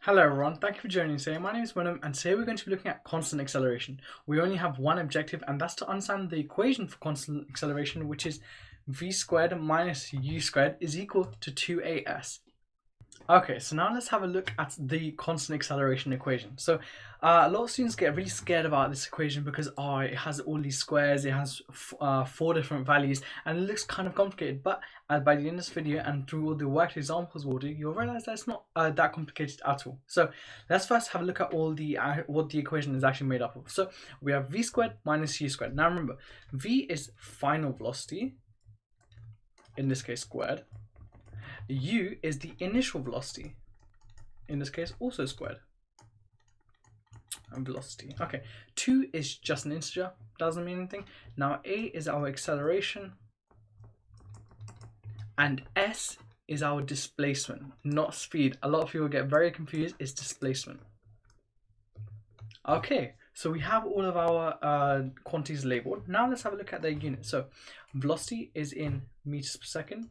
Hello everyone, thank you for joining us today. My name is Willem and today we're going to be looking at constant acceleration. We only have one objective and that's to understand the equation for constant acceleration, which is v squared minus u squared is equal to 2as. Okay, so now let's have a look at the constant acceleration equation. So a lot of students get really scared about this equation because it has all these squares, it has 4 different values and it looks kind of complicated, but by the end of this video and through all the worked examples we'll do, you'll realize that it's not that complicated at all. So let's first have a look at all the what the equation is actually made up of. So we have v squared minus u squared. Now remember, v is final velocity, in this case squared. U is the initial velocity, in this case also squared, and velocity. Okay, 2 is just an integer, doesn't mean anything. Now A is our acceleration, and S is our displacement, not speed. A lot of people get very confused, it's displacement. Okay, so we have all of our quantities labeled. Now let's have a look at their units. So velocity is in meters per second.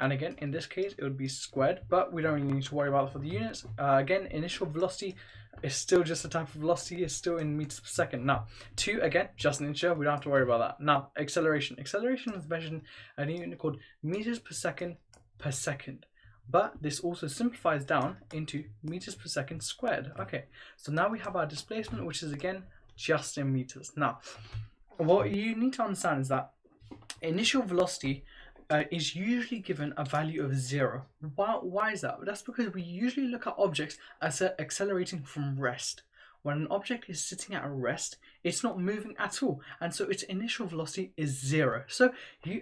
And again, in this case, it would be squared, but we don't really need to worry about it for the units. Again, initial velocity is still just a type of velocity, it's still in meters per second. Now, 2, again, just an integer, we don't have to worry about that. Now, acceleration. Acceleration is measured in a unit called meters per second, but this also simplifies down into meters per second squared. Okay, so now we have our displacement, which is again, just in meters. Now, what you need to understand is that initial velocity is usually given a value of 0. Why is that? That's because we usually look at objects as accelerating from rest. When an object is sitting at rest, it's not moving at all, and so its initial velocity is 0. So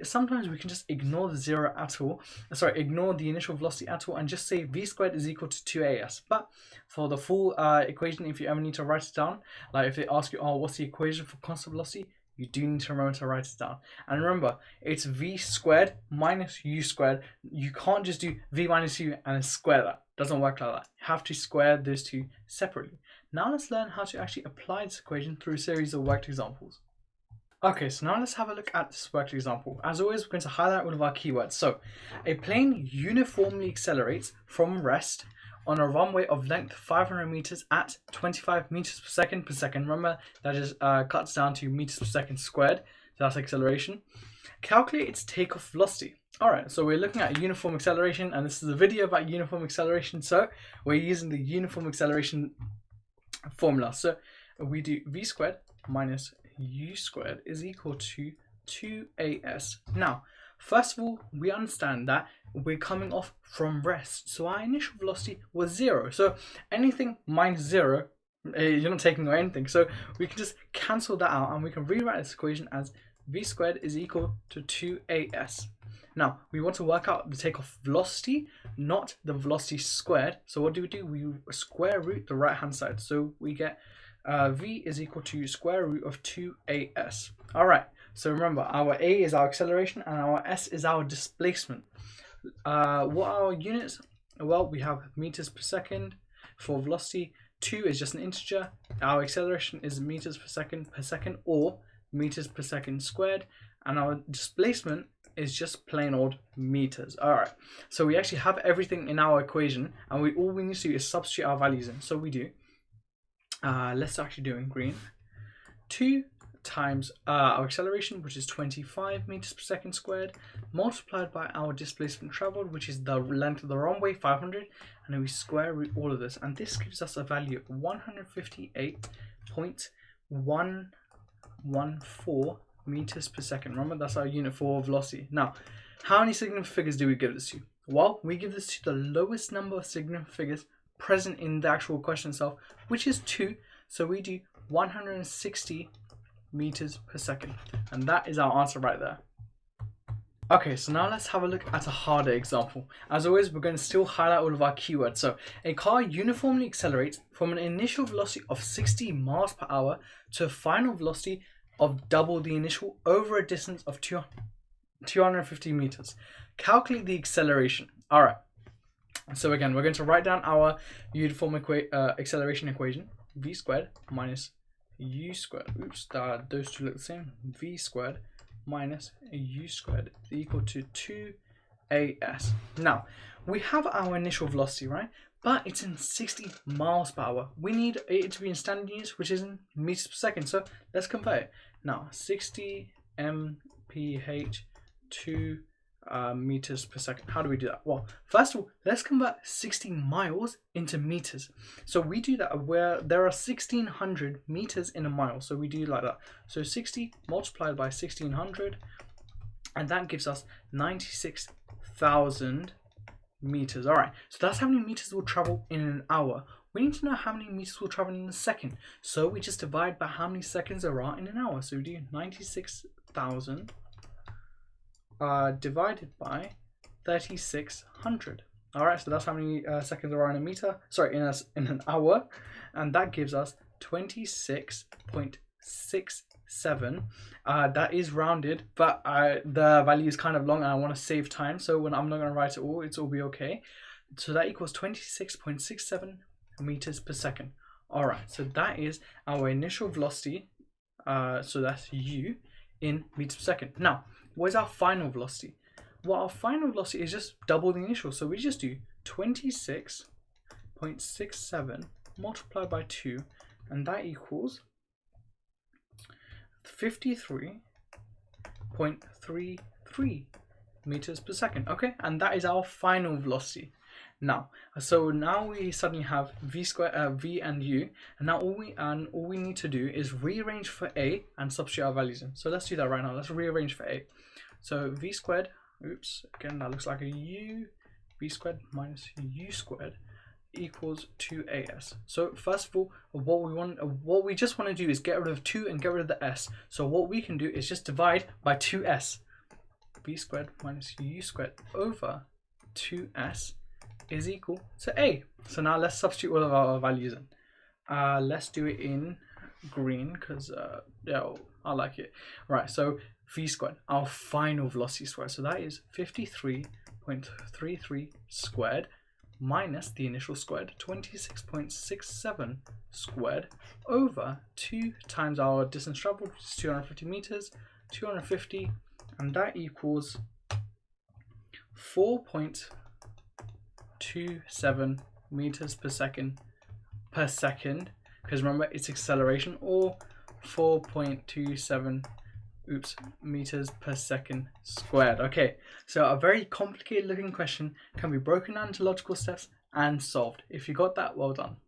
sometimes we can just ignore the 0 at all. Ignore the initial velocity at all, and just say v squared is equal to 2as. But for the full equation, if you ever need to write it down, like if they ask you, oh, what's the equation for constant velocity? You do need to remember to write it down. And remember, it's v squared minus u squared. You can't just do v minus u and then square that. Doesn't work like that. You have to square those two separately. Now let's learn how to actually apply this equation through a series of worked examples. Okay, so now let's have a look at this worked example. As always, we're going to highlight all of our keywords. So, a plane uniformly accelerates from rest on a runway of length 500 meters at 25 meters per second. Remember, that just cuts down to meters per second squared. So that's acceleration. Calculate its takeoff velocity. Alright, so we're looking at uniform acceleration, and this is a video about uniform acceleration. So we're using the uniform acceleration formula. So we do v squared minus u squared is equal to 2as. Now, first of all, we understand that we're coming off from rest. So our initial velocity was 0. So anything minus 0, you're not taking away anything. So we can just cancel that out and we can rewrite this equation as v squared is equal to 2as. Now, we want to work out the takeoff velocity, not the velocity squared. So what do? We square root the right hand side. So we get v is equal to square root of 2as. All right. So remember, our A is our acceleration and our S is our displacement. What are our units? Well, we have meters per second for velocity. 2 is just an integer. Our acceleration is meters per second or meters per second squared. And our displacement is just plain old meters. All right. So we actually have everything in our equation, and all we need to do is substitute our values in. So we do. Let's actually do it in green. 2 times our acceleration, which is 25 meters per second squared, multiplied by our displacement traveled, which is the length of the runway, 500, and then we square root all of this, and this gives us a value of 158.114 meters per second. Remember, that's our unit for velocity. Now, how many significant figures do we give this to? Well, we give this to the lowest number of significant figures present in the actual question itself, which is 2. So we do 160 meters per second, and that is our answer right there. Okay, so now let's have a look at a harder example. As always, we're going to still highlight all of our keywords. So a car uniformly accelerates from an initial velocity of 60 miles per hour to a final velocity of double the initial over a distance of 250 meters. Calculate the acceleration. All right, so again, we're going to write down our uniform acceleration equation, v squared minus u squared, those two look the same, v squared minus u squared is equal to 2as. Now, we have our initial velocity, right? but it's in 60 miles per hour. We need it to be in standard units, which is in meters per second. So let's convert it. Now 60 mph to meters per second. How do we do that? Well, first of all, let's convert 60 miles into meters. So we do that where there are 1600 meters in a mile. So we do like that. So 60 multiplied by 1600, and that gives us 96,000 meters. All right, so that's how many meters we'll travel in an hour. We need to know how many meters we'll travel in a second. So we just divide by how many seconds there are in an hour. So we do 96,000 divided by 3600. All right, so that's how many seconds there are in a meter. Sorry, in an hour, and that gives us 26.67. That is rounded, but the value is kind of long, and I want to save time. So when I'm not going to write it all, it'll be okay. So that equals 26.67 meters per second. All right, so that is our initial velocity. So that's u in meters per second. Now, what is our final velocity? Well, our final velocity is just double the initial. So we just do 26.67 multiplied by 2, and that equals 53.33 meters per second. Okay, and that is our final velocity. Now, so now we suddenly have v squared, v and u, and now all we need to do is rearrange for a and substitute our values in. So let's do that right now. Let's rearrange for a. So v squared, oops, again that looks like a u, v squared minus u squared equals 2as. So first of all, what we just want to do is get rid of 2 and get rid of the s. So what we can do is just divide by 2s. v squared minus u squared over 2s is equal to a. So now let's substitute all of our values in. Let's do it in green because yeah, I like it. Right, so v squared, our final velocity squared. So that is 53.33 squared minus the initial squared, 26.67 squared over 2 times our distance traveled, which is 250 meters, 250, and that equals 4.27 meters per second, because remember it's acceleration, or 4.27 meters per second squared. Okay, so a very complicated looking question can be broken down into logical steps and solved. If you got that, well done.